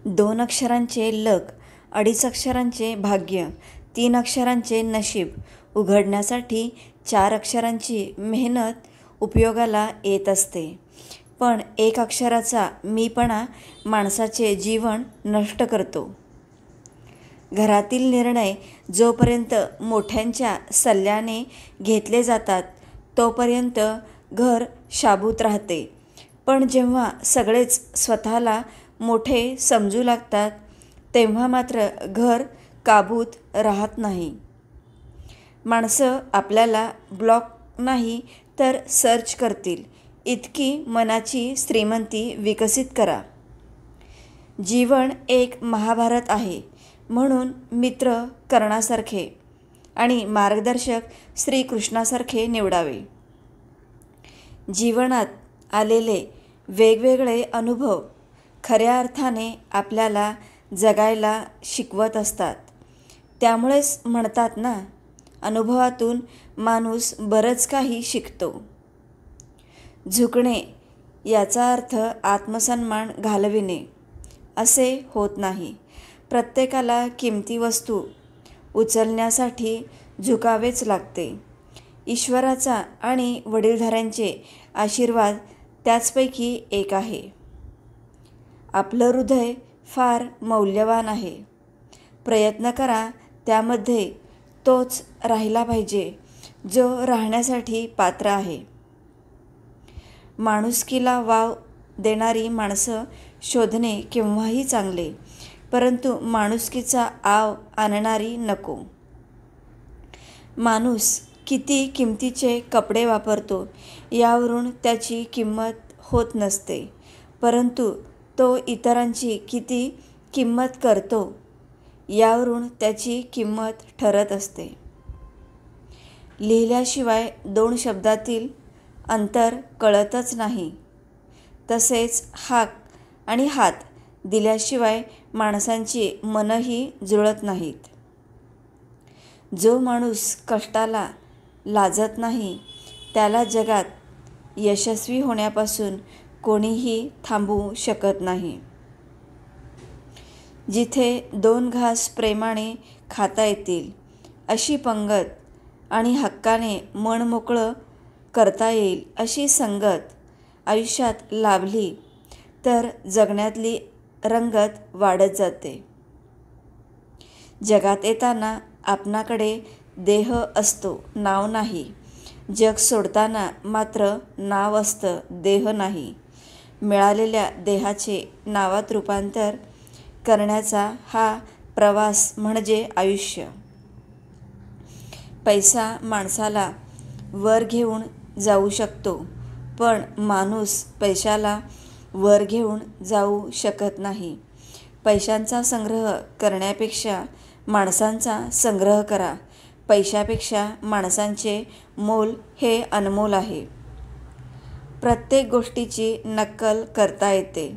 2 अक्षरांचे लक, 2.5 अक्षरांचे भाग्य, 3 अक्षरांचे नशीब उघडण्यासाठी 4 अक्षरांची मेहनत उपयोगाला येत असते. पण 1 अक्षराचा मीपणा माणसाचे जीवन नष्ट करतो. घरातील निर्णय जोपर्यंत मोठ्यांच्या सल्ल्याने घेतले जातात तोपर्यंत घर शाबूत राहते. पण जेव्हा सगळेच स्वतःला मोठे समजू लागतात तेव्हा मात्र घर काबूत राहत नाही. माणसं आपल्याला ब्लॉक नाही तर सर्च करतील इतकी मनाची श्रीमंती विकसित करा. जीवन एक महाभारत आहे म्हणून मित्र कर्णासारखे आणि मार्गदर्शक श्रीकृष्णासारखे निवडावे. जीवनात आलेले वेगवेगळे अनुभव खऱ्या अर्थाने आपल्याला जगायला शिकवत असतात. त्यामुळेच म्हणतात ना, अनुभवातून माणूस बरंच काही शिकतो. झुकणे याचा अर्थ आत्मसन्मान घालविणे असे होत नाही. प्रत्येकाला किमती वस्तू उचलण्यासाठी झुकावेच लागते. ईश्वराचा आणि वडीलधाऱ्यांचे आशीर्वाद त्याचपैकी एक आहे. आपलं हृदय फार मौल्यवान आहे. प्रयत्न करा त्यामध्ये तोच राहिला पाहिजे जो राहण्यासाठी पात्र आहे. माणुसकीला वाव देणारी माणसं शोधणे केव्हाही चांगले, परंतु माणुसकीचा आव आणणारी नको. माणूस किती किमतीचे कपडे वापरतो यावरून त्याची किंमत होत नसते, परंतु तो इतरांची किती किंमत करतो यावरून त्याची किंमत ठरत असते. लिहिल्याशिवाय 2 शब्दातील अंतर कळतच नाही. तसेच हाक आणि हात दिल्याशिवाय माणसांची मनही जुळत नाहीत. जो माणूस कष्टाला लाजत नाही त्याला जगात यशस्वी होण्यापासून कोणीही थांबवू शकत नाही. जिथे 2 घास प्रेमाने खाता येतील अशी पंगत आणि हक्काने मन मोकळं करता येईल अशी संगत आयुष्यात लाभली तर जगण्यातली रंगत वाढत जाते. जगात येताना आपणाकडे देह असतो, नाव नाही. जग सोडताना मात्र नाव असतं, देह नाही. मिळालेल्या देहाचे नावात रूपांतर करण्याचा हा प्रवास म्हणजे आयुष्य. पैसा माणसाला वर घेऊन जाऊ शकतो, पण माणूस पैशाला वर घेऊन जाऊ शकत नाही. पैशांचा संग्रह करण्यापेक्षा माणसांचा संग्रह करा. पैशापेक्षा माणसांचे मोल हे अनमोल आहे. प्रत्येक गोष्टीची नक्कल करता येते,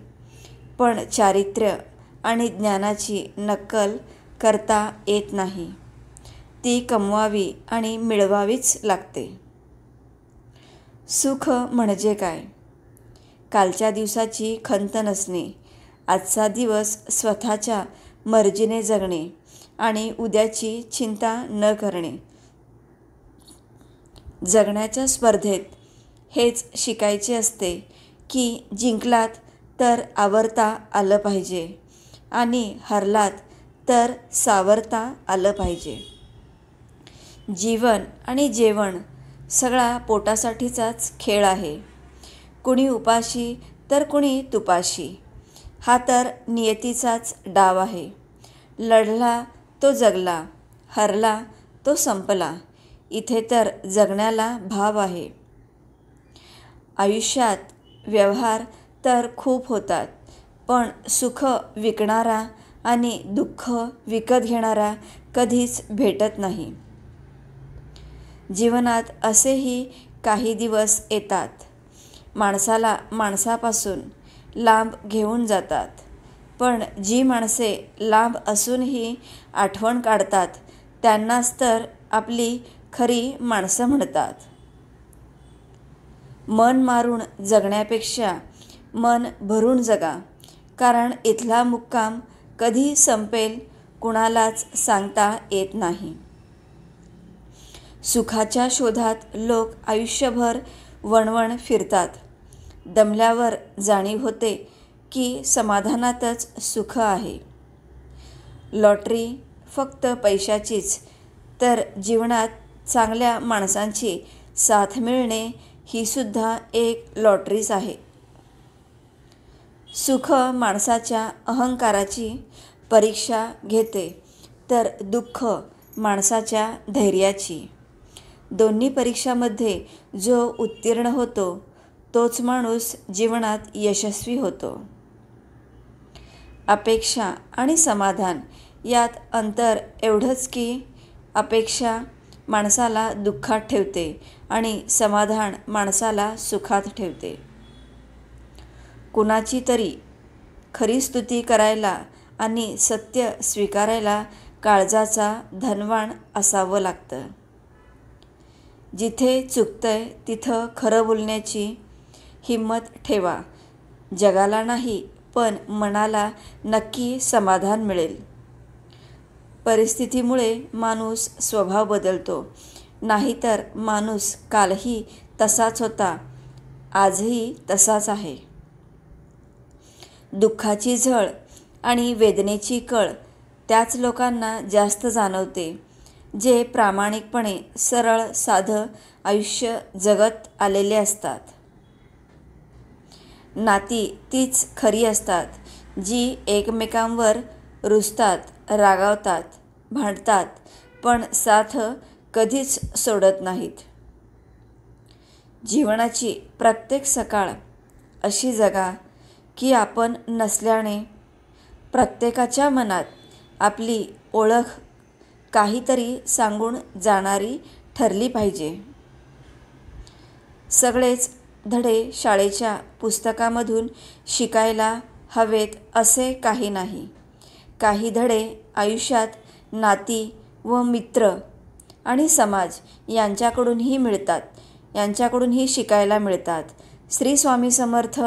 पण चारित्र्य आणि ज्ञानाची नक्कल करता येत नाही. ती कमवावी आणि मिळवावीच लागते. सुख म्हणजे काय? कालच्या दिवसाची खंत नसणे, आजचा दिवस स्वतःच्या मर्जीने जगणे आणि उद्याची चिंता न करणे. जगण्याच्या स्पर्धेत हेच शिकायचे असते की जिंकलात तर आवरता आलं पाहिजे आणि हरलात तर सावरता आलं पाहिजे. जीवन आणि जेवण सगळा पोटासाठीचाच खेळ आहे. कुणी उपाशी तर कुणी तुपाशी. हा तर नियतीचाच डाव आहे. लढला तो जगला, हरला तो संपला. इथे तर जगण्याला भाव आहे. आयुष्यात व्यवहार तर खूप होतात, पण सुख विकणारा आणि दुःख विकत घेणारा कधीच भेटत नाही. जीवनात असेही काही दिवस येतात, माणसाला माणसापासून लांब घेऊन जातात. पण जी माणसे लांब असूनही आठवण काढतात त्यांनाच तर आपली खरी माणसं म्हणतात. मन मारून जगण्यापेक्षा मन भरून जगा. कारण इथला मुक्काम कधी संपेल कुणालाच सांगता येत नाही. सुखाच्या शोधात लोक आयुष्यभर वणवण फिरतात. दमल्यावर जाणीव होते की समाधानातच सुख आहे. लॉटरी फक्त पैशाचीच, तर जीवनात चांगल्या माणसांची साथ मिळणे ही सुद्धा एक लॉटरीच आहे. सुख माणसाच्या अहंकाराची परीक्षा घेते, तर दुःख माणसाच्या धैर्याची. दोन्ही परीक्षामध्ये जो उत्तीर्ण होतो तोच माणूस जीवनात यशस्वी होतो. अपेक्षा आणि समाधान यात अंतर एवढंच की अपेक्षा माणसाला दुःखात ठेवते आणि समाधान माणसाला सुखात ठेवते. कुणाची तरी खरी स्तुती करायला आणि सत्य स्वीकारायला काळजाचा धनवान असावं लागतं. जिथे चुकतंय तिथं खरं बोलण्याची हिंमत ठेवा. जगाला नाही पण मनाला नक्की समाधान मिळेल. परिस्थितीमुळे माणूस स्वभाव बदलतो, नाहीतर माणूस कालही तसाच होता, आजही तसाच आहे. दुःखाची झळ आणि वेदनेची कळ त्याच लोकांना जास्त जाणवते जे प्रामाणिकपणे सरळ साधं आयुष्य जगत आलेले असतात. नाती तीच खरी असतात जी एकमेकांवर रुसतात, रागावतात, भांडतात, पण साथ कधीच सोडत नाहीत. जीवनाची प्रत्येक सकाळ अशी जगा की आपण नसल्याने प्रत्येकाच्या मनात आपली ओळख काहीतरी सांगून जाणारी ठरली पाहिजे. सगळेच धडे शाळेच्या पुस्तकामधून शिकायला हवेत असे काही नाही. काही धडे आयुष्यात नाती व मित्र आणि समाज यांच्याकडूनही मिळतात, यांच्याकडूनही शिकायला मिळतात. श्री स्वामी समर्थ.